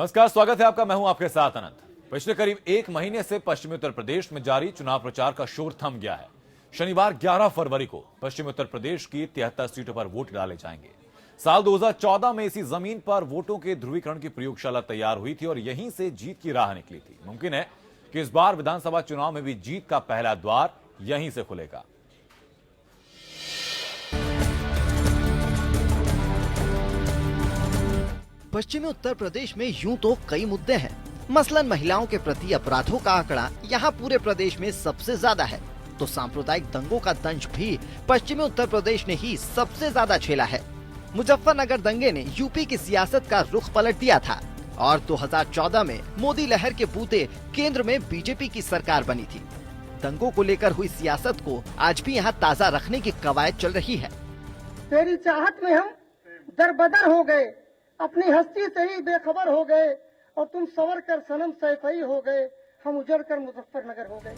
नमस्कार, स्वागत है आपका। मैं हूं आपके साथ अनंत। पिछले करीब एक महीने से पश्चिमी उत्तर प्रदेश में जारी चुनाव प्रचार का शोर थम गया है। शनिवार 11 फरवरी को पश्चिमी उत्तर प्रदेश की 73 सीटों पर वोट डाले जाएंगे। साल 2014 में इसी जमीन पर वोटों के ध्रुवीकरण की प्रयोगशाला तैयार हुई थी और यहीं से जीत की राह निकली थी। मुमकिन है कि इस बार विधानसभा चुनाव में भी जीत का पहला द्वार यहीं से खुलेगा। पश्चिमी उत्तर प्रदेश में यूं तो कई मुद्दे हैं। मसलन महिलाओं के प्रति अपराधों का आंकड़ा यहाँ पूरे प्रदेश में सबसे ज्यादा है, तो सांप्रदायिक दंगों का दंश भी पश्चिमी उत्तर प्रदेश ने ही सबसे ज्यादा झेला है। मुजफ्फरनगर दंगे ने यूपी की सियासत का रुख पलट दिया था और 2014 में मोदी लहर के बूते केंद्र में बीजेपी की सरकार बनी थी। दंगों को लेकर हुई सियासत को आज भी यहाँ ताज़ा रखने की कवायद चल रही है। तेरी चाहत में हम दरबदर हो गए, अपनी हस्ती से ही बेखबर हो गए और तुम संवर कर सनम सैफई हो गए, हम उजड़ कर मुजफ्फरनगर हो गए।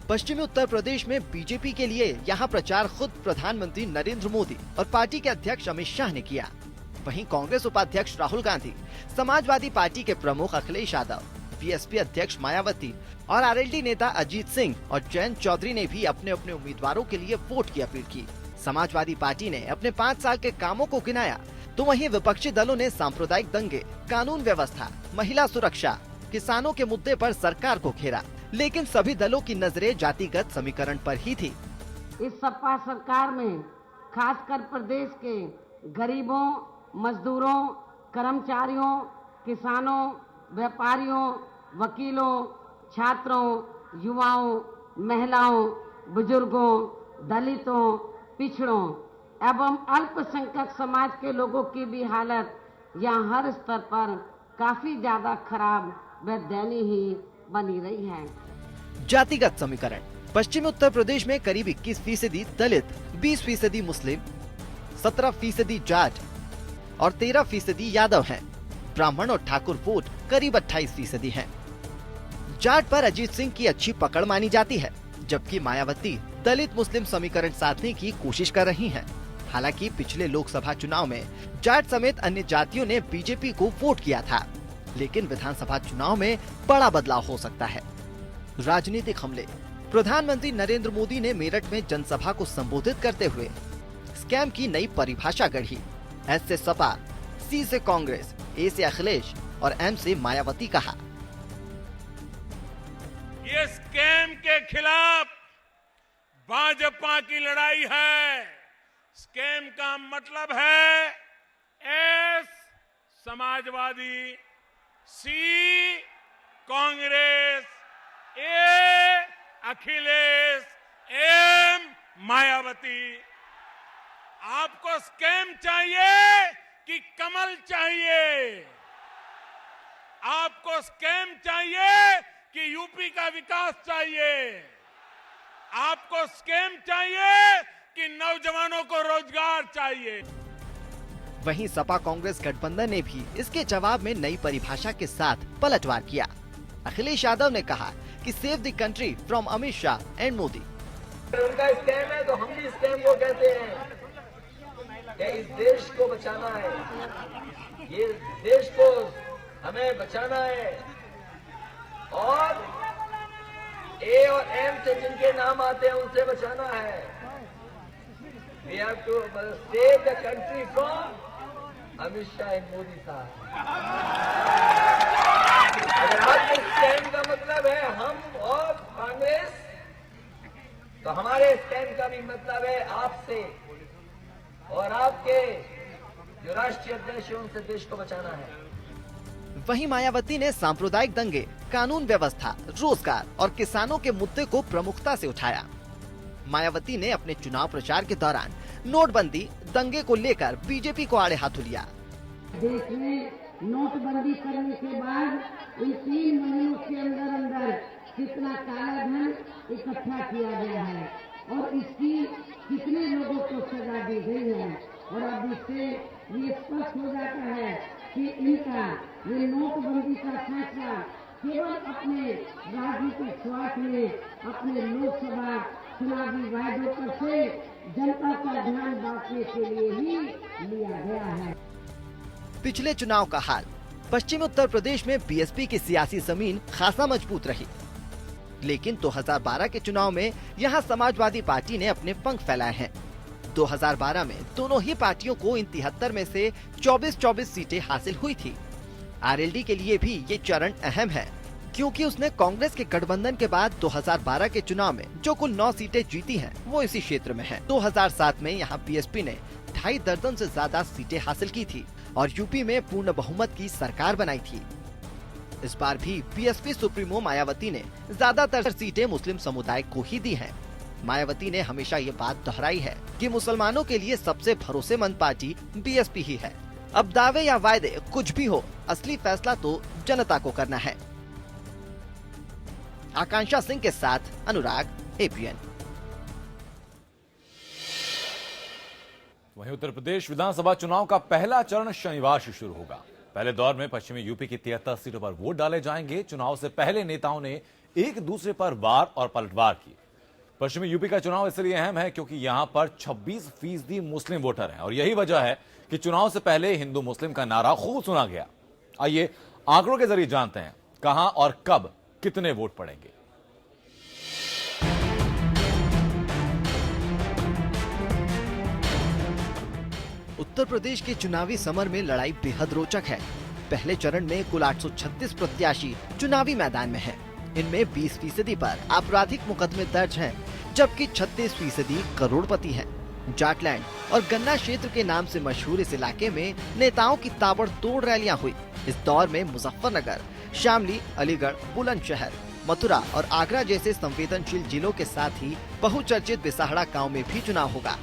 पश्चिमी उत्तर प्रदेश में बीजेपी के लिए यहाँ प्रचार खुद प्रधानमंत्री नरेंद्र मोदी और पार्टी के अध्यक्ष अमित शाह ने किया। वहीं कांग्रेस उपाध्यक्ष राहुल गांधी, समाजवादी पार्टी के प्रमुख अखिलेश यादव, बीएसपी अध्यक्ष मायावती और आरएलडी नेता अजीत सिंह और जयंत चौधरी ने भी अपने अपने उम्मीदवारों के लिए वोट की अपील की। समाजवादी पार्टी ने अपने 5 साल के कामों को गिनाया, तो वहीं विपक्षी दलों ने सांप्रदायिक दंगे, कानून व्यवस्था, महिला सुरक्षा, किसानों के मुद्दे पर सरकार को घेरा। लेकिन सभी दलों की नजरें जातिगत समीकरण पर ही थी। इस सपा सरकार में खासकर प्रदेश के गरीबों, मजदूरों, कर्मचारियों, किसानों, व्यापारियों, वकीलों, छात्रों, युवाओं, महिलाओं, बुजुर्गों, दलितों, पिछड़ों एवं अल्पसंख्यक समाज के लोगों की भी हालत यहाँ हर स्तर पर काफी ज्यादा खराब व दयनीय बनी रही है। जातिगत समीकरण पश्चिमी उत्तर प्रदेश में करीब 21% दलित, 20% मुस्लिम, 17% जाट और 13% यादव हैं। ब्राह्मण और ठाकुर वोट करीब 28% हैं। जाट पर अजीत सिंह की अच्छी पकड़ मानी जाती है, जबकि मायावती दलित मुस्लिम समीकरण साधने की कोशिश कर रही हैं। हालांकि पिछले लोकसभा चुनाव में जाट समेत अन्य जातियों ने बीजेपी को वोट किया था, लेकिन विधानसभा चुनाव में बड़ा बदलाव हो सकता है। राजनीतिक हमले प्रधानमंत्री नरेंद्र मोदी ने मेरठ में जनसभा को संबोधित करते हुए स्कैम की नई परिभाषा गढ़ी। एस से सपा, सी से कांग्रेस, ए से अखिलेश और एम से मायावती कहा। ये स्कैम के खिलाफ भाजपा की लड़ाई है। स्कैम का मतलब है एस समाजवादी, सी कांग्रेस, ए अखिलेश, एम मायावती। आपको स्कैम चाहिए कि कमल चाहिए? आपको स्कैम चाहिए कि यूपी का विकास चाहिए? आपको स्कैम चाहिए कि नौजवानों को रोजगार चाहिए? वहीं सपा कांग्रेस गठबंधन ने भी इसके जवाब में नई परिभाषा के साथ पलटवार किया। अखिलेश यादव ने कहा कि save the country from Amit Shah and Modi. उनका स्कैम है तो हम भी स्कैम को कहते हैं कि इस देश को बचाना है, ये देश को हमें बचाना है और ए और एम से जिनके नाम आते हैं उनसे बचाना है। We have to save the country from Amit Shah and Modi साहब। अगर आपके स्कैम का मतलब है हम और कांग्रेस, तो हमारे स्कैम का भी मतलब है आपसे और आपके जो राष्ट्रीय अध्यक्ष हैं उनसे देश को बचाना है। वहीं मायावती ने सांप्रदायिक दंगे, कानून व्यवस्था, रोजगार और किसानों के मुद्दे को प्रमुखता से उठाया। मायावती ने अपने चुनाव प्रचार के दौरान नोटबंदी, दंगे को लेकर बीजेपी को आड़े हाथों लिया। देश में नोटबंदी करने के बाद इन 3 महीनों के अंदर कितना काला धन इकट्ठा किया गया है और इसकी कितने लोगों को सजा दी गई है। और अब इससे ये स्पष्ट हो जाता है कि इनका ये नोटबंदी का फैसला केवल अपने राजनीतिक स्वार्थ में, अपने लोकसभा चुनावी वायदों पर से जनता का ध्यान बांटने के लिए ही लिया गया है। पिछले चुनाव का हाल पश्चिमी उत्तर प्रदेश में बीएसपी की सियासी जमीन खासा मजबूत रही, लेकिन 2012 के चुनाव में यहां समाजवादी पार्टी ने अपने पंख फैलाए हैं। 2012 में दोनों ही पार्टियों को इन 73 में से 24-24 सीटें हासिल हुई थी। आरएलडी के लिए भी ये चरण अहम है, क्योंकि उसने कांग्रेस के गठबंधन के बाद 2012 के चुनाव में जो कुल 9 सीटें जीती हैं, वो इसी क्षेत्र में हैं। 2007 में यहाँ बीएसपी ने 2.5 दर्जन से ज्यादा सीटें हासिल की थी और यूपी में पूर्ण बहुमत की सरकार बनाई थी। इस बार भी बीएसपी सुप्रीमो मायावती ने ज्यादातर सीटें मुस्लिम समुदाय को ही दी हैं। मायावती ने हमेशा ये बात दोहराई है कि मुसलमानों के लिए सबसे भरोसेमंद पार्टी बीएसपी ही है। अब दावे या वायदे कुछ भी हो, असली फैसला तो जनता को करना है। आकांक्षा सिंह के साथ अनुराग, एपीएन। वहीं उत्तर प्रदेश विधानसभा चुनाव का पहला चरण शनिवार से शुरू होगा। पहले दौर में पश्चिमी यूपी की 73 सीटों पर वोट डाले जाएंगे। चुनाव से पहले नेताओं ने एक दूसरे पर वार और पलटवार की। पश्चिमी यूपी का चुनाव इसलिए अहम है क्योंकि यहां पर 26% मुस्लिम वोटर हैं और यही वजह है कि चुनाव से पहले हिंदू मुस्लिम का नारा खूब सुना गया। आइए आंकड़ों के जरिए जानते हैं कहां और कब कितने वोट पड़ेंगे। उत्तर प्रदेश के चुनावी समर में लड़ाई बेहद रोचक है। पहले चरण में कुल 836 प्रत्याशी चुनावी मैदान में हैं। इनमें 20% पर आपराधिक मुकदमे दर्ज हैं, जबकि 36% करोड़पति हैं। जाटलैंड और गन्ना क्षेत्र के नाम से मशहूर इस इलाके में नेताओं की ताबड़तोड़ रैलियां हुई। इस दौर में मुजफ्फरनगर, शामली, अलीगढ़, बुलंदशहर, मथुरा और आगरा जैसे संवेदनशील जिलों के साथ ही बहुचर्चित बिसाहड़ा गांव में भी चुनाव होगा।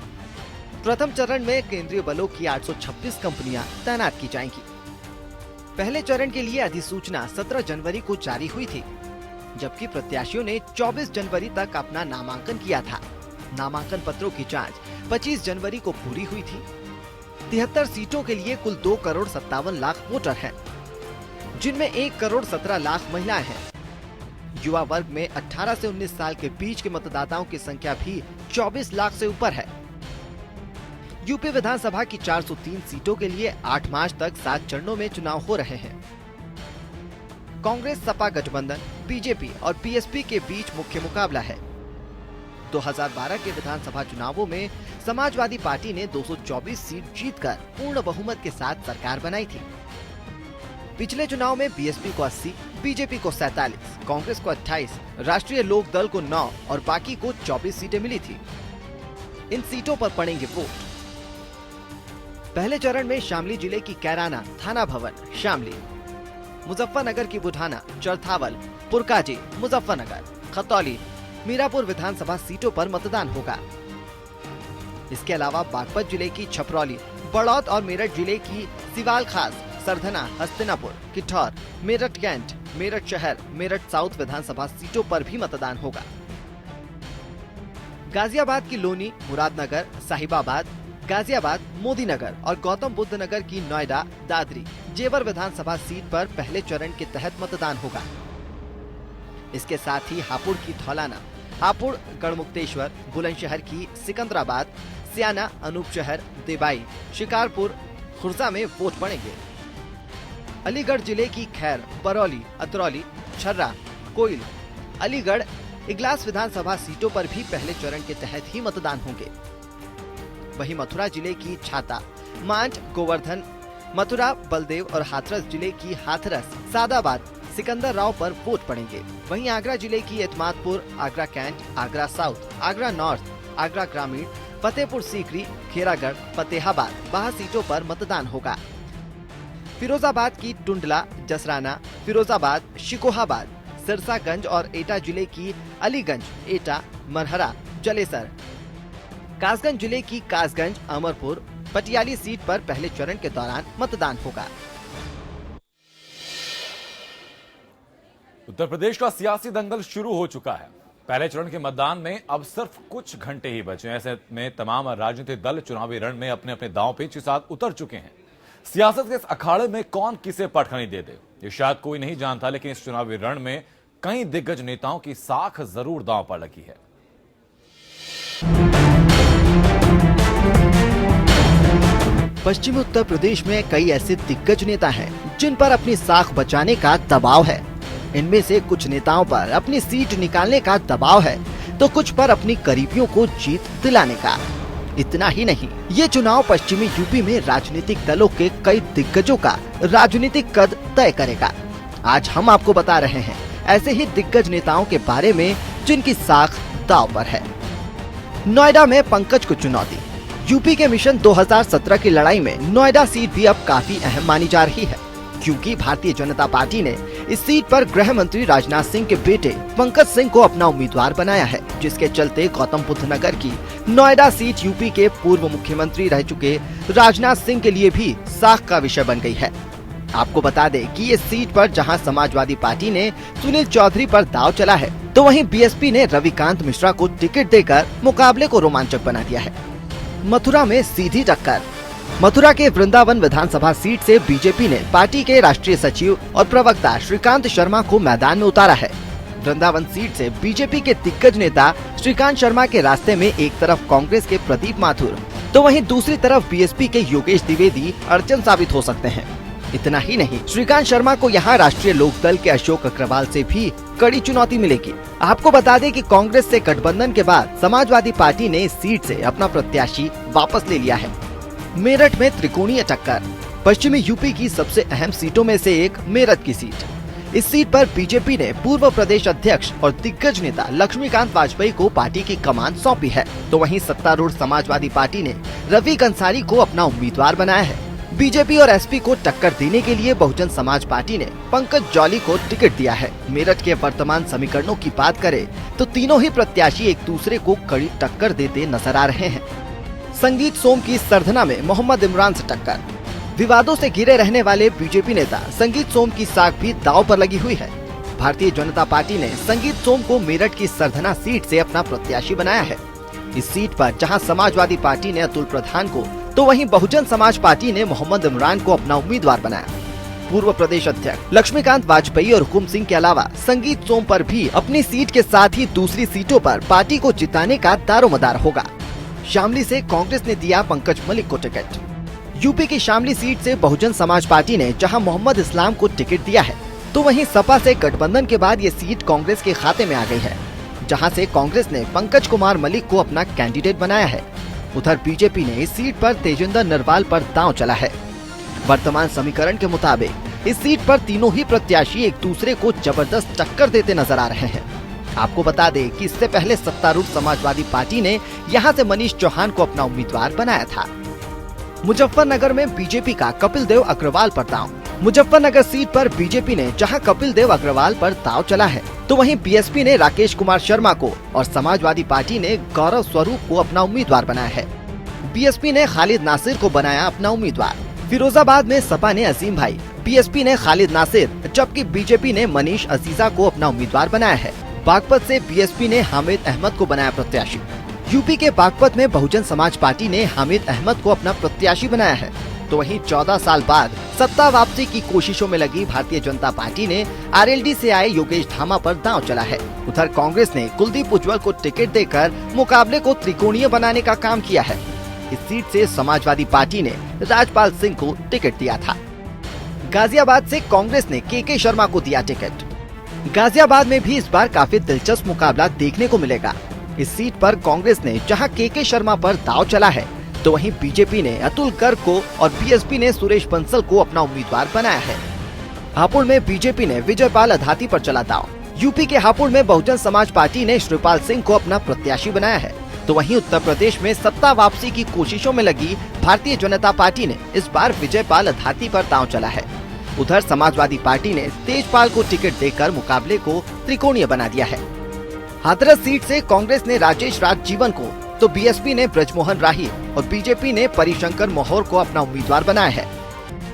प्रथम चरण में केंद्रीय बलों की 826 कंपनियां तैनात की जाएंगी। पहले चरण के लिए अधिसूचना 17 जनवरी को जारी हुई थी, जबकि प्रत्याशियों ने 24 जनवरी तक अपना नामांकन किया था। नामांकन पत्रों की जांच 25 जनवरी को पूरी हुई थी। 73 सीटों के लिए कुल 2,57,00,000 वोटर हैं, जिनमें 1,17,00,000 महिलाएं हैं। युवा वर्ग में 18 से 19 साल के बीच के मतदाताओं की संख्या भी 24 लाख से ऊपर है। यूपी विधानसभा की 403 सीटों के लिए 8 मार्च तक 7 चरणों में चुनाव हो रहे हैं। कांग्रेस सपा गठबंधन, बीजेपी और बीएसपी के बीच मुख्य मुकाबला है। 2012 के विधानसभा चुनावों में समाजवादी पार्टी ने 224 सीट जीतकर पूर्ण बहुमत के साथ सरकार बनाई थी। पिछले चुनाव में बीएसपी को 80, बीजेपी को 47, कांग्रेस को 28, राष्ट्रीय लोक दल को 9 और बाकी को 24 सीटें मिली थी। इन सीटों पर पड़ेंगे वोट। पहले चरण में शामली जिले की कैराना, थाना भवन, शामली, मुजफ्फरनगर की बुढ़ाना, चरथावल, पुरकाजी, मुजफ्फरनगर, खतौली, मीरापुर विधानसभा सीटों पर मतदान होगा। इसके अलावा बागपत जिले की छपरौली, बड़ौद और मेरठ जिले की सिवाल खास, सरधना, हस्तिनापुर, किठौर, मेरठ कैंट, मेरठ शहर, मेरठ साउथ विधानसभा सीटों पर भी मतदान होगा। गाजियाबाद की लोनी, मुरादनगर, साहिबाबाद, गाजियाबाद, मोदीनगर और गौतम बुद्ध नगर की नोएडा, दादरी, जेवर विधानसभा सीट पर पहले चरण के तहत मतदान होगा। इसके साथ ही हापुड़ की धौलाना, हापुड़, गढ़मुक्तेश्वर, बुलंदशहर की सिकंदराबाद, सियाना, अनूपशहर, देवाई, शिकारपुर, खुर्जा में वोट पड़ेंगे। अलीगढ़ जिले की खैर, बरौली, अतरौली, छर्रा, कोइल, अलीगढ़, इगलास विधानसभा सीटों पर भी पहले चरण के तहत ही मतदान होंगे। वहीं मथुरा जिले की छाता, मांड, गोवर्धन, मथुरा, बलदेव और हाथरस जिले की हाथरस, सादाबाद, सिकंदर राव पर वोट पड़ेंगे। वहीं आगरा जिले की Etmadpur, Agra Cantt, Agra South, Agra North, Agra ग्रामीण, फतेहपुर सीकरी, खेरागढ़, फतेहाबाद, 12 सीटों पर मतदान होगा। फिरोजाबाद की टुंडला, जसराना, फिरोजाबाद, शिकोहाबाद, सिरसागंज और एटा जिले की अलीगंज, एटा, मरहरा, जलेसर, कासगंज जिले की कासगंज, अमरपुर, पटियाली सीट पर पहले चरण के दौरान मतदान होगा। उत्तर प्रदेश का सियासी दंगल शुरू हो चुका है। पहले चरण के मतदान में अब सिर्फ कुछ घंटे ही बचे। ऐसे में तमाम राजनीतिक दल चुनावी रण में अपने अपने दांव पेच के साथ उतर चुके हैं। सियासत के इस अखाड़े में कौन किसे पटखनी दे दे, ये शायद कोई नहीं जानता, लेकिन इस चुनावी रण में कई दिग्गज नेताओं की साख जरूर दांव पर लगी है। पश्चिमी उत्तर प्रदेश में कई ऐसे दिग्गज नेता हैं जिन पर अपनी साख बचाने का दबाव है। इनमें से कुछ नेताओं पर अपनी सीट निकालने का दबाव है तो कुछ पर अपनी करीबियों को जीत दिलाने का। इतना ही नहीं, ये चुनाव पश्चिमी यूपी में राजनीतिक दलों के कई दिग्गजों का राजनीतिक कद तय करेगा। आज हम आपको बता रहे हैं ऐसे ही दिग्गज नेताओं के बारे में जिनकी साख दांव पर है। नोएडा में पंकज को चुनौती। यूपी के मिशन 2017 की लड़ाई में नोएडा सीट भी अब काफी अहम मानी जा रही है, क्योंकि भारतीय जनता पार्टी ने इस सीट पर गृह मंत्री राजनाथ सिंह के बेटे पंकज सिंह को अपना उम्मीदवार बनाया है, जिसके चलते गौतम बुद्ध नगर की नोएडा सीट यूपी के पूर्व मुख्यमंत्री रह चुके राजनाथ सिंह के लिए भी साख का विषय बन गई है। आपको बता दें कि इस सीट पर जहां समाजवादी पार्टी ने सुनील चौधरी पर दांव चला है, तो वहीं बीएसपी ने रविकांत मिश्रा को टिकट देकर मुकाबले को रोमांचक बना दिया है। मथुरा में सीधी टक्कर। मथुरा के वृंदावन विधानसभा सीट से बीजेपी ने पार्टी के राष्ट्रीय सचिव और प्रवक्ता श्रीकांत शर्मा को मैदान में उतारा है। वृंदावन सीट से बीजेपी के दिग्गज नेता श्रीकांत शर्मा के रास्ते में एक तरफ कांग्रेस के प्रदीप माथुर तो वहीं दूसरी तरफ बीएसपी के योगेश द्विवेदी अड़चन साबित हो सकते हैं। इतना ही नहीं, श्रीकांत शर्मा को यहाँ राष्ट्रीय लोकदल के अशोक अग्रवाल से भी कड़ी चुनौती मिलेगी। आपको बता दें कि कांग्रेस से गठबंधन के बाद समाजवादी पार्टी ने इस सीट से अपना प्रत्याशी वापस ले लिया है। मेरठ में त्रिकोणीय टक्कर। पश्चिमी यूपी की सबसे अहम सीटों में से एक मेरठ की सीट। इस सीट पर बीजेपी ने पूर्व प्रदेश अध्यक्ष और दिग्गज नेता लक्ष्मीकांत वाजपेयी को पार्टी की कमान सौंपी है, तो वहीं सत्तारूढ़ समाजवादी पार्टी ने रवि कंसारी को अपना उम्मीदवार बनाया है। बीजेपी और एसपी को टक्कर देने के लिए बहुजन समाज पार्टी ने पंकज जॉली को टिकट दिया है। मेरठ के वर्तमान समीकरणों की बात करें तो तीनों ही प्रत्याशी एक दूसरे को कड़ी टक्कर देते नजर आ रहे हैं। संगीत सोम की सरधना में मोहम्मद इमरान से टक्कर। विवादों से घिरे रहने वाले बीजेपी नेता संगीत सोम की साख भी दांव पर लगी हुई है। भारतीय जनता पार्टी ने संगीत सोम को मेरठ की सरधना सीट से अपना प्रत्याशी बनाया है। इस सीट पर जहां समाजवादी पार्टी ने अतुल प्रधान को तो वहीं बहुजन समाज पार्टी ने मोहम्मद इमरान को अपना उम्मीदवार बनाया। पूर्व प्रदेश अध्यक्ष लक्ष्मीकांत वाजपेयी और हुकुम सिंह के अलावा संगीत सोम पर भी अपनी सीट के साथ ही दूसरी सीटों पर पार्टी को जिताने का दारोमदार होगा। शामली से कांग्रेस ने दिया पंकज मलिक को टिकट। यूपी की शामली सीट से बहुजन समाज पार्टी ने जहां मोहम्मद इस्लाम को टिकट दिया है, तो वहीं सपा से गठबंधन के बाद ये सीट कांग्रेस के खाते में आ गई है, जहां से कांग्रेस ने पंकज कुमार मलिक को अपना कैंडिडेट बनाया है। उधर बीजेपी ने इस सीट पर तेजिंदर नरवाल पर दांव चला है। वर्तमान समीकरण के मुताबिक इस सीट पर तीनों ही प्रत्याशी एक दूसरे को जबरदस्त टक्कर देते नजर आ रहे हैं। आपको बता दें कि इससे पहले सत्तारूढ़ समाजवादी पार्टी ने यहां से मनीष चौहान को अपना उम्मीदवार बनाया था। मुजफ्फरनगर में बीजेपी का कपिल देव अग्रवाल पर दांव। मुजफ्फरनगर सीट पर बीजेपी ने जहां कपिल देव अग्रवाल पर दांव चला है, तो वहीं बीएसपी ने राकेश कुमार शर्मा को और समाजवादी पार्टी ने गौरव स्वरूप को अपना उम्मीदवार बनाया है। बीएसपी ने खालिद नासिर को बनाया अपना उम्मीदवार। फिरोजाबाद में सपा ने अजीम भाई, बीएसपी ने खालिद नासिर, जबकि बीजेपी ने मनीष अजीजा को अपना उम्मीदवार बनाया है। बागपत से बीएसपी ने हामिद अहमद को बनाया प्रत्याशी। यूपी के बागपत में बहुजन समाज पार्टी ने हामिद अहमद को अपना प्रत्याशी बनाया है, तो वहीं 14 साल बाद सत्ता वापसी की कोशिशों में लगी भारतीय जनता पार्टी ने आरएलडी से आए योगेश धामा पर दांव चला है। उधर कांग्रेस ने कुलदीप उज्ज्वल को टिकट देकर मुकाबले को त्रिकोणीय बनाने का काम किया है। इस सीट से समाजवादी पार्टी ने राजपाल सिंह को टिकट दिया था। गाजियाबाद से कांग्रेस ने के शर्मा को दिया टिकट। गाजियाबाद में भी इस बार काफी दिलचस्प मुकाबला देखने को मिलेगा। इस सीट पर कांग्रेस ने जहां के शर्मा पर दांव चला है, तो वहीं बीजेपी ने अतुल गर्ग को और बीएसपी ने सुरेश बंसल को अपना उम्मीदवार बनाया है। हापुड़ में बीजेपी ने विजयपाल अधाती पर चला दांव। यूपी के हापुड़ में बहुजन समाज पार्टी ने श्रीपाल सिंह को अपना प्रत्याशी बनाया है, तो वहीं उत्तर प्रदेश में सत्ता वापसी की कोशिशों में लगी भारतीय जनता पार्टी ने इस बार विजयपाल अधाती पर दांव चला है। उधर समाजवादी पार्टी ने तेजपाल को टिकट देकर मुकाबले को त्रिकोणीय बना दिया है। हाथरस सीट से कांग्रेस ने राजेश राज जीवन को, तो बीएसपी ने ब्रजमोहन राही और बीजेपी ने परिशंकर मोहर को अपना उम्मीदवार बनाया है।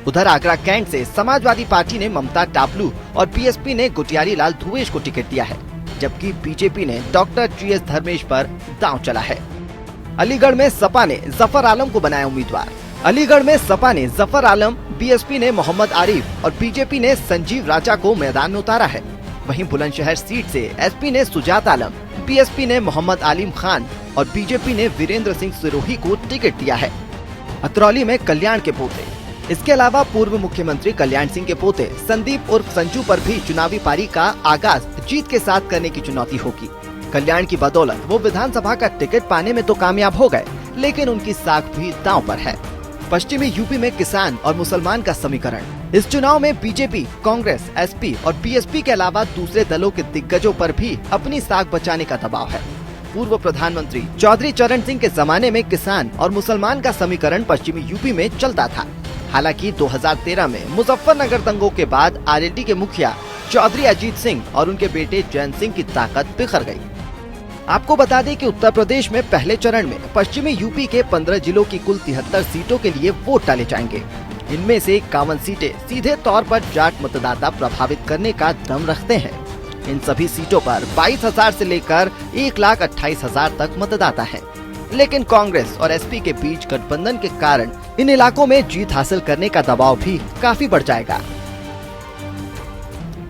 उधर आगरा कैंट से समाजवादी पार्टी ने ममता टापलू और बीएसपी ने गुटियारी लाल धुवेश को टिकट दिया है, जबकि बीजेपी ने डॉक्टर जीएस धर्मेश पर दांव चला है। अलीगढ़ में सपा ने जफर आलम को बनाया उम्मीदवार। अलीगढ़ में सपा ने जफर आलम, बीएसपी ने मोहम्मद आरिफ और बीजेपी ने संजीव राजा को मैदान में उतारा है। वहीं बुलंदशहर सीट से एसपी ने सुजात आलम, बीएसपी ने मोहम्मद आलिम खान और बीजेपी ने वीरेंद्र सिंह सिरोही को टिकट दिया है। अतरौली में कल्याण के पोते। इसके अलावा पूर्व मुख्यमंत्री कल्याण सिंह के पोते संदीप उर्फ संजू पर भी चुनावी पारी का आगाज जीत के साथ करने की चुनौती होगी। कल्याण की बदौलत वो विधानसभा का टिकट पाने में तो कामयाब हो गए, लेकिन उनकी साख भी दांव पर है। पश्चिमी यूपी में किसान और मुसलमान का समीकरण। इस चुनाव में बीजेपी, कांग्रेस, एसपी और बीएसपी के अलावा दूसरे दलों के दिग्गजों पर भी अपनी साख बचाने का दबाव है। पूर्व प्रधानमंत्री चौधरी चरण सिंह के जमाने में किसान और मुसलमान का समीकरण पश्चिमी यूपी में चलता था। हालांकि 2013 में मुजफ्फरनगर दंगों के बाद आरएलडी के मुखिया चौधरी अजीत सिंह और उनके बेटे जयंत सिंह की ताकत बिखर गई। आपको बता दें कि उत्तर प्रदेश में पहले चरण में पश्चिमी यूपी के 15 जिलों की कुल 73 सीटों के लिए वोट डाले जाएंगे। इनमें से 51 सीटें सीधे तौर पर जाट मतदाता प्रभावित करने का दम रखते हैं। इन सभी सीटों पर 22,000 से लेकर 1,28,000 तक मतदाता हैं। लेकिन कांग्रेस और एसपी के बीच गठबंधन के कारण इन इलाकों में जीत हासिल करने का दबाव भी काफी बढ़ जाएगा।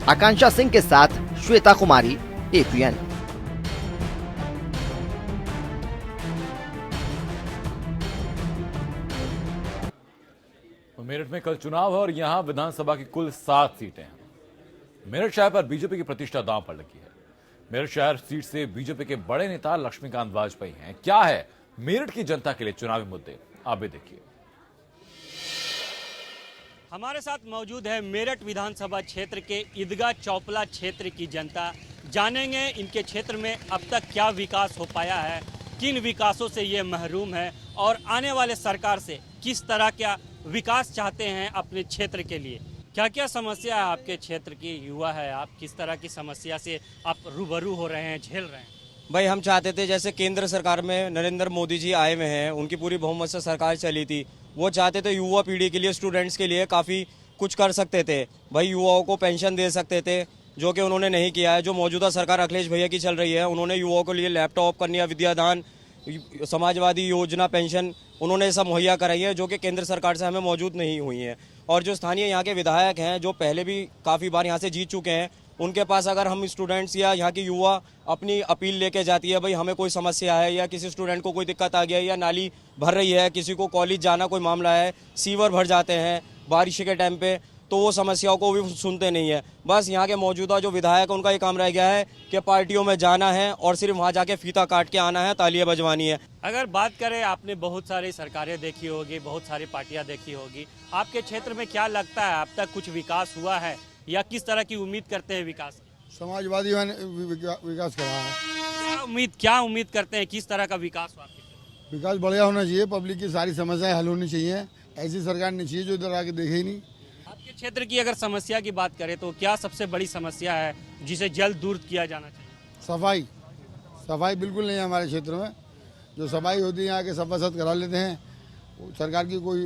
आकांक्षा सिंह के साथ श्वेता कुमारी, एपीएन। मेरठ में कल चुनाव है और यहां विधानसभा की कुल 7 सीटें हैं। मेरठ शहर पर बीजेपी की प्रतिष्ठा दांव पर लगी है। मेरठ शहर सीट से बीजेपी के बड़े नेता लक्ष्मीकांत वाजपेयी हैं। क्या है मेरठ की जनता के लिए चुनावी मुद्दे, आप भी देखिए। हमारे साथ मौजूद है मेरठ विधानसभा क्षेत्र के ईदगाह चौपला क्षेत्र की जनता। जानेंगे इनके क्षेत्र में अब तक क्या विकास हो पाया है, किन विकासों से ये महरूम है और आने वाले सरकार से किस तरह का विकास चाहते हैं अपने क्षेत्र के लिए। क्या क्या समस्या है आपके क्षेत्र की, युवा है आप, किस तरह की समस्या से आप रूबरू हो रहे हैं, झेल रहे हैं? भाई हम चाहते थे जैसे केंद्र सरकार में नरेंद्र मोदी जी आए हुए हैं, उनकी पूरी बहुमत से सरकार चली थी, वो चाहते थे युवा पीढ़ी के लिए, स्टूडेंट्स के लिए काफ़ी कुछ कर सकते थे। भाई युवाओं को पेंशन दे सकते थे, जो कि उन्होंने नहीं किया है। जो मौजूदा सरकार अखिलेश भैया की चल रही है, उन्होंने युवाओं के लिए लैपटॉप, कन्या विद्यादान, समाजवादी योजना, पेंशन उन्होंने सब मुहैया कराई है, जो कि केंद्र सरकार से हमें मौजूद नहीं हुई है। और जो स्थानीय यहाँ के विधायक हैं, जो पहले भी काफ़ी बार यहाँ से जीत चुके हैं, उनके पास अगर हम स्टूडेंट्स या यहाँ की युवा अपनी अपील लेके जाती है, भाई हमें कोई समस्या है या किसी स्टूडेंट को कोई दिक्कत आ गया है या नाली भर रही है, किसी को कॉलेज जाना कोई मामला है, सीवर भर जाते हैं बारिश के टाइम पे, तो वो समस्याओं को भी सुनते नहीं है। बस यहाँ के मौजूदा जो विधायक उनका ये काम रह गया है कि पार्टियों में जाना है और सिर्फ वहाँ जाके फीता काट के आना है, तालियां बजवानी है। अगर बात करें, आपने बहुत सारी सरकारें देखी होगी, बहुत सारी पार्टियां देखी होगी, आपके क्षेत्र में क्या लगता है अब तक कुछ विकास हुआ है या किस तरह की उम्मीद करते हैं विकास? समाजवादी विकास कर रहा है। क्या उम्मीद करते हैं, किस तरह का विकास हुआ? विकास बढ़िया होना चाहिए, पब्लिक की सारी समस्याएं हल होनी चाहिए। ऐसी सरकार नहीं चाहिए जो इधर आके देखे ही नहीं। आपके क्षेत्र की अगर समस्या की बात करें तो क्या सबसे बड़ी समस्या है जिसे जल्द दूर किया जाना चाहिए? सफाई बिल्कुल नहीं है हमारे क्षेत्र में। जो सफाई होती है यहाँ के सफा सद करा लेते हैं, सरकार की कोई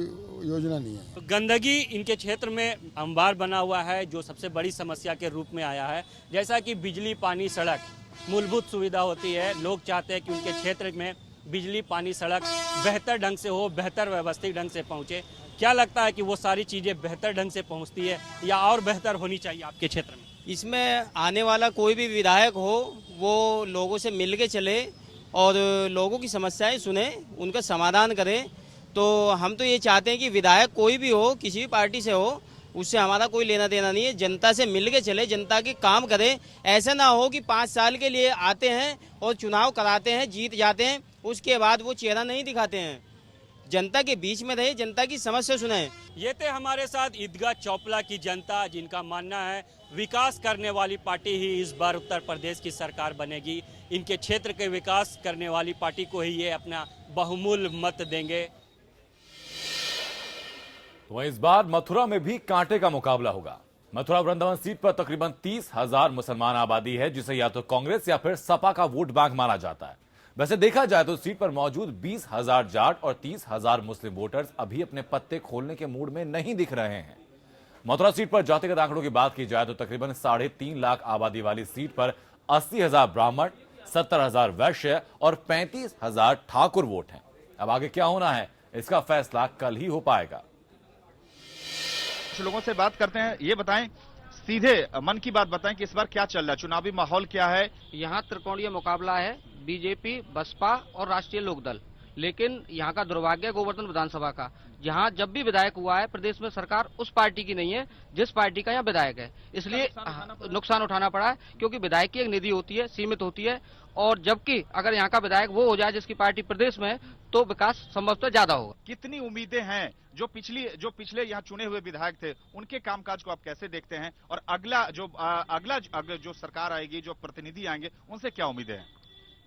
योजना नहीं है। तो गंदगी इनके क्षेत्र में अंबार बना हुआ है, जो सबसे बड़ी समस्या के रूप में आया है। जैसा कि बिजली, पानी, सड़क मूलभूत सुविधा होती है, लोग चाहते हैं कि उनके क्षेत्र में बिजली, पानी, सड़क बेहतर ढंग से हो, बेहतर व्यवस्थित ढंग से पहुंचे। क्या लगता है कि वो सारी चीजें बेहतर ढंग से पहुंचती है या और बेहतर होनी चाहिए आपके क्षेत्र में? इसमें आने वाला कोई भी विधायक हो, वो लोगों से मिल के चले और लोगों की समस्याएं सुने, उनका समाधान करे। तो हम तो ये चाहते हैं कि विधायक कोई भी हो, किसी भी पार्टी से हो, उससे हमारा कोई लेना देना नहीं है। जनता से मिल के चले, जनता के काम करे। ऐसा ना हो कि 5 साल के लिए आते हैं और चुनाव कराते हैं, जीत जाते हैं, उसके बाद वो चेहरा नहीं दिखाते हैं। जनता के बीच में रहे, जनता की समस्या सुने। ये थे हमारे साथ ईदगाह चौपला की जनता, जिनका मानना है विकास करने वाली पार्टी ही इस बार उत्तर प्रदेश की सरकार बनेगी। इनके क्षेत्र के विकास करने वाली पार्टी को ही ये अपना बहुमूल्य मत देंगे। तो इस बार मथुरा में भी कांटे का मुकाबला होगा। मथुरा वृंदावन सीट पर तकरीबन 30,000 मुसलमान आबादी है, जिसे या तो कांग्रेस या फिर सपा का वोट बैंक माना जाता है। वैसे देखा जाए तो सीट पर मौजूद 20,000 जाट और 30,000 मुस्लिम वोटर्स अभी अपने पत्ते खोलने के मूड में नहीं दिख रहे हैं। मथुरा सीट पर जातिगत आंकड़ों की बात की जाए तो तकरीबन 3.5 लाख आबादी वाली सीट पर 80,000 ब्राह्मण, 70,000 वैश्य और 35,000 ठाकुर वोट हैं। अब आगे क्या होना है, इसका फैसला कल ही हो पाएगा। कुछ लोगों से बात करते हैं, ये बताएं, सीधे मन की बात बताएं कि इस बार क्या चल रहा है, चुनावी माहौल क्या है? यहाँ त्रिकोणीय मुकाबला है, बीजेपी, बसपा और राष्ट्रीय लोकदल। लेकिन यहाँ का दुर्भाग्य है गोवर्धन विधानसभा का, यहाँ जब भी विधायक हुआ है प्रदेश में सरकार उस पार्टी की नहीं है जिस पार्टी का यहाँ विधायक है, इसलिए नुकसान उठाना पड़ा है। क्योंकि विधायक की एक निधि होती है, सीमित होती है, और जबकि अगर यहाँ का विधायक वो हो जाए जिसकी पार्टी प्रदेश में है तो विकास संभवतः ज्यादा होगा। कितनी उम्मीदें हैं जो पिछले यहाँ चुने हुए विधायक थे उनके कामकाज को आप कैसे देखते हैं, और अगला जो सरकार आएगी, जो प्रतिनिधि आएंगे, उनसे क्या उम्मीदें हैं?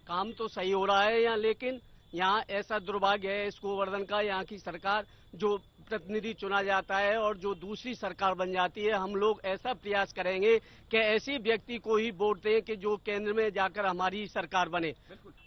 काम तो सही हो रहा है यहाँ, लेकिन यहाँ ऐसा दुर्भाग्य है इस गोवर्धन का, यहाँ की सरकार जो प्रतिनिधि चुना जाता है और जो दूसरी सरकार बन जाती है, हम लोग ऐसा प्रयास करेंगे कि ऐसे व्यक्ति को ही वोट दें कि जो केंद्र में जाकर हमारी सरकार बने।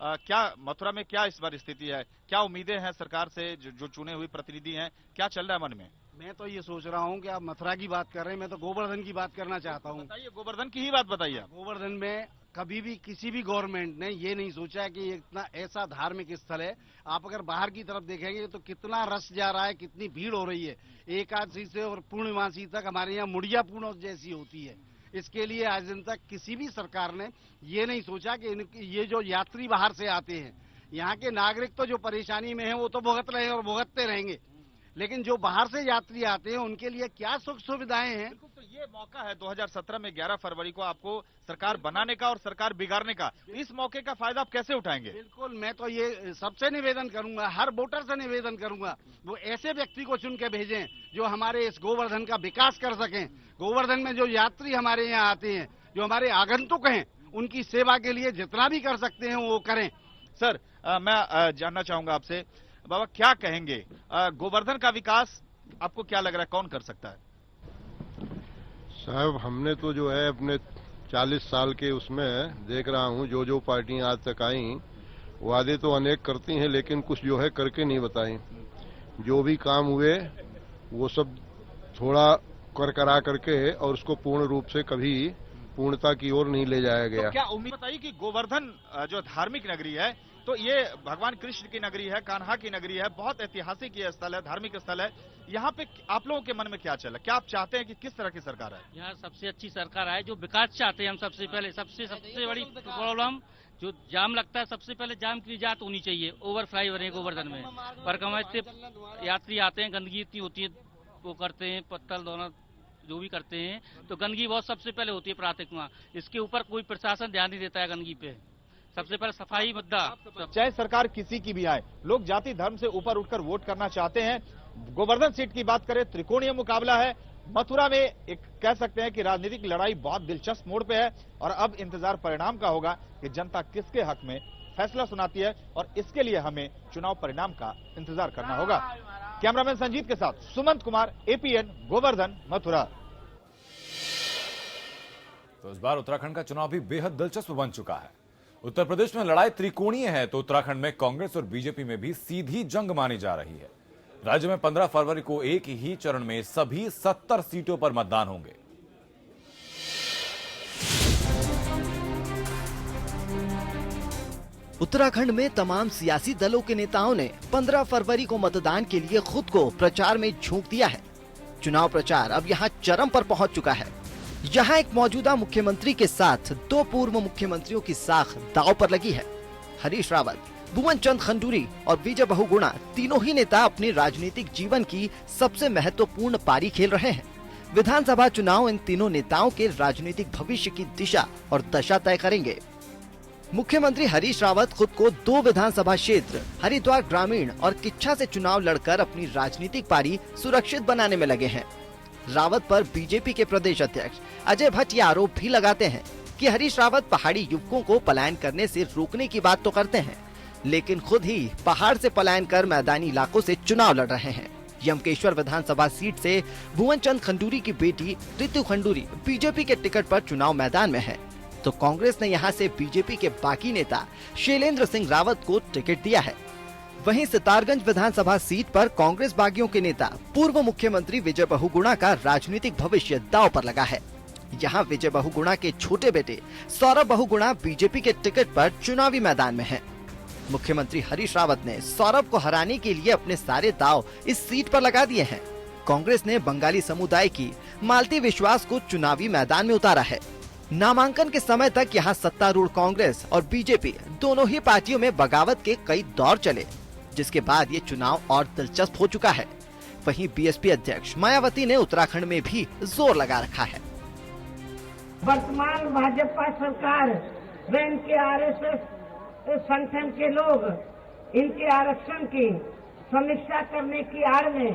क्या मथुरा में क्या इस बार स्थिति है, क्या उम्मीदें हैं सरकार से? जो चुने हुए प्रतिनिधि हैं, क्या चल रहा है मन में? मैं तो ये सोच रहा हूँ कि आप मथुरा की बात कर रहे हैं, मैं तो गोवर्धन की बात करना चाहता हूँ। बताइए, गोवर्धन की ही बात बताइए। गोवर्धन में कभी भी किसी भी गवर्नमेंट ने ये नहीं सोचा कि ये इतना ऐसा धार्मिक स्थल है। आप अगर बाहर की तरफ देखेंगे तो कितना रस जा रहा है, कितनी भीड़ हो रही है। एकादशी से और पूर्णिमासी तक हमारे यहाँ मुड़िया पूर्ण जैसी होती है। इसके लिए आज दिन तक किसी भी सरकार ने ये नहीं सोचा कि ये जो यात्री बाहर से आते हैं, यहाँ के नागरिक तो जो परेशानी में है वो तो भुगत रहे हैं और भुगतते रहेंगे, लेकिन जो बाहर से यात्री आते हैं उनके लिए क्या सुख सुविधाएं हैं। तो ये मौका है 2017 में 11 फरवरी को आपको सरकार बनाने का और सरकार बिगाड़ने का। इस मौके का फायदा आप कैसे उठाएंगे? बिल्कुल, मैं तो ये सबसे निवेदन करूंगा, हर वोटर से निवेदन करूंगा, वो ऐसे व्यक्ति को चुन के भेजें जो हमारे इस गोवर्धन का विकास कर सकें। गोवर्धन में जो यात्री हमारे यहाँ आते हैं, जो हमारे आगंतुक हैं, उनकी सेवा के लिए जितना भी कर सकते हैं वो करें। सर, मैं जानना चाहूंगा आपसे, बाबा क्या कहेंगे, गोवर्धन का विकास आपको क्या लग रहा है कौन कर सकता है? साहब, हमने तो जो है अपने 40 साल के उसमें देख रहा हूँ, जो पार्टियां आज तक आई वादे तो अनेक करती हैं, लेकिन कुछ जो है करके नहीं बताई। जो भी काम हुए वो सब थोड़ा करा करके और उसको पूर्ण रूप से कभी पूर्णता की ओर नहीं ले जाया गया। तो क्या उम्मीद बताइए कि गोवर्धन जो धार्मिक नगरी है, तो ये भगवान कृष्ण की नगरी है, कान्हा की नगरी है, बहुत ऐतिहासिक ये स्थल है, धार्मिक स्थल है। यहाँ पे आप लोगों के मन में क्या चल रहा है? क्या आप चाहते हैं कि किस तरह की सरकार है? यहाँ सबसे अच्छी सरकार आए जो विकास चाहते हैं हम। सबसे पहले सबसे बड़ी प्रॉब्लम जो जाम लगता है, सबसे पहले जाम की जांच होनी चाहिए। ओवर फ्लाईओवर है गोवर्धन में, परिक्रमा से यात्री आते हैं, गंदगी इतनी होती है, वो करते हैं पत्तल दोनों जो भी करते हैं, तो गंदगी बहुत सबसे पहले होती है प्राथमिकता। इसके ऊपर कोई प्रशासन ध्यान नहीं देता है गंदगी पे। सबसे पहले सफाई मुद्दा। चाहे सरकार किसी की भी आए, लोग जाति धर्म से ऊपर उठकर वोट करना चाहते हैं। गोवर्धन सीट की बात करें, त्रिकोणीय मुकाबला है। मथुरा में एक कह सकते हैं कि राजनीतिक लड़ाई बहुत दिलचस्प मोड़ पे है, और अब इंतजार परिणाम का होगा कि जनता किसके हक में फैसला सुनाती है, और इसके लिए हमें चुनाव परिणाम का इंतजार करना होगा। कैमरामैन संजीत के साथ सुमंत कुमार, APN, गोवर्धन, मथुरा। तो इस बार उत्तराखंड का चुनाव भी बेहद दिलचस्प बन चुका है। उत्तर प्रदेश में लड़ाई त्रिकोणीय है, तो उत्तराखंड में कांग्रेस और बीजेपी में भी सीधी जंग मानी जा रही है। राज्य में 15 फरवरी को एक ही चरण में सभी 70 सीटों पर मतदान होंगे। उत्तराखंड में तमाम सियासी दलों के नेताओं ने 15 फरवरी को मतदान के लिए खुद को प्रचार में झोंक दिया है। चुनाव प्रचार अब यहां चरम पर पहुंच चुका है। यहाँ एक मौजूदा मुख्यमंत्री के साथ 2 पूर्व मुख्यमंत्रियों की साख दांव पर लगी है। हरीश रावत, भुवन चंद खंडूरी और विजय बहुगुणा तीनों ही नेता अपने राजनीतिक जीवन की सबसे महत्वपूर्ण पारी खेल रहे हैं। विधानसभा चुनाव इन तीनों नेताओं के राजनीतिक भविष्य की दिशा और दशा तय करेंगे। मुख्यमंत्री हरीश रावत खुद को 2 विधानसभा क्षेत्र हरिद्वार ग्रामीण और किच्छा से चुनाव लड़कर अपनी राजनीतिक पारी सुरक्षित बनाने में लगे हैं। रावत पर बीजेपी के प्रदेश अध्यक्ष अजय भट्ट ये आरोप भी लगाते हैं कि हरीश रावत पहाड़ी युवकों को पलायन करने से रोकने की बात तो करते हैं, लेकिन खुद ही पहाड़ से पलायन कर मैदानी इलाकों से चुनाव लड़ रहे हैं। यमकेश्वर विधानसभा सीट से भुवन चंद खंडूरी की बेटी ऋतु खंडूरी बीजेपी के टिकट पर चुनाव मैदान में है, तो कांग्रेस ने यहाँ से बीजेपी के बाकी नेता शैलेंद्र सिंह रावत को टिकट दिया है। वहीं सितारगंज विधानसभा सीट पर कांग्रेस बागियों के नेता पूर्व मुख्यमंत्री विजय बहुगुणा का राजनीतिक भविष्य दांव पर लगा है। यहाँ विजय बहुगुणा के छोटे बेटे सौरभ बहुगुणा बीजेपी के टिकट पर चुनावी मैदान में हैं। मुख्यमंत्री हरीश रावत ने सौरभ को हराने के लिए अपने सारे दांव इस सीट पर लगा दिए हैं। कांग्रेस ने बंगाली समुदाय की मालती विश्वास को चुनावी मैदान में उतारा है। नामांकन के समय तक यहाँ सत्तारूढ़ कांग्रेस और बीजेपी दोनों ही पार्टियों में बगावत के कई दौर चले, जिसके बाद ये चुनाव और दिलचस्प हो चुका है। वहीं बीएसपी अध्यक्ष मायावती ने उत्तराखंड में भी जोर लगा रखा है। वर्तमान भाजपा सरकार व इनके आरएसएस संगठन के लोग इनके आरक्षण की समीक्षा करने की आड़ में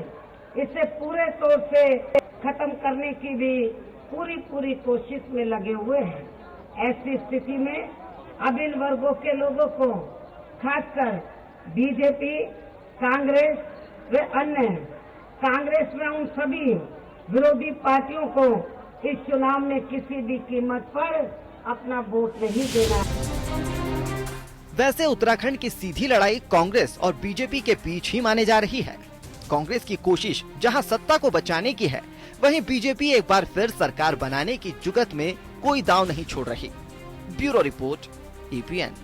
इसे पूरे तौर से खत्म करने की भी पूरी कोशिश में लगे हुए हैं। ऐसी स्थिति में अब इन वर्गों के लोगों को, खासकर बीजेपी, कांग्रेस व अन्य कांग्रेस में उन सभी विरोधी पार्टियों को इस चुनाव में किसी भी कीमत पर अपना वोट नहीं देना। वैसे उत्तराखंड की सीधी लड़ाई कांग्रेस और बीजेपी के बीच ही माने जा रही है। कांग्रेस की कोशिश जहां सत्ता को बचाने की है, वहीं बीजेपी एक बार फिर सरकार बनाने की जुगत में कोई दांव नहीं छोड़ रही। Bureau report, EPN।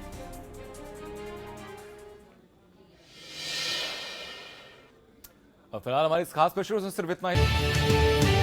और फिलहाल हमारी इस खास पेशकश में सिर्फ इतना ही।